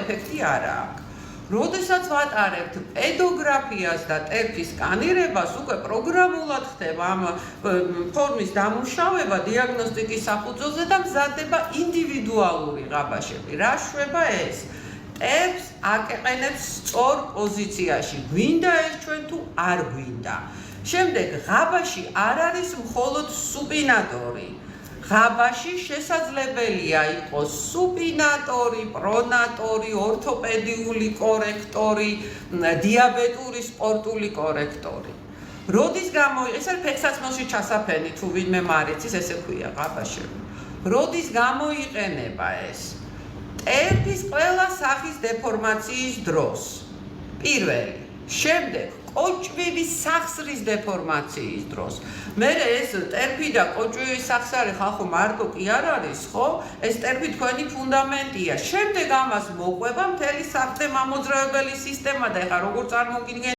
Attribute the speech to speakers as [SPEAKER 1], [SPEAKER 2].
[SPEAKER 1] ეფექტი არ აქვს. როდესაც ვატარებთ პედოგრაფიას და ტერფის სკანირებას, უკვე პროგრამულად ხდება ამ ფორმის დამუშავება დიაგნოსტიკის საფუძველზე და მზადდება ინდივიდუალური ღაბაშები. რა შვება ეს? ტერფს აყენებს სწორ პოზიციაში. გვინდა ეს ჩვენ თუ არ გვინდა. შემდეგ ღაბაში არ არის მხოლოდ სუპინატორი. ღაბაში შესაძლებელია იყოს სუპინატორი, პრონატორი, ორთოპედიული კორექტორი, დიაბეტური სპორტული კორექტორი. როდის ეს არის ფეხსაცმელში ჩასაფენი, თუ ვინმე მარიცის, ესე ქვია ღაბაშები. როდის გამოიყენება ეს? ტერფის ყველა სახის დეფორმაციის დროს. პირველი. შემდეგ კოჭვების სახსრის დეფორმაციის დროს. მე ეს ტერფი და კოჭვების სახსარი ხალხო მარტო კი არ არის, ხო? ეს ტერფი თქვენი ფუნდამენტია. შემდეგ ამას მოყვება მთელი საყრდენ მამოძრავებელი სისტემა და ეხლა როგორ წარმოგიდგენთ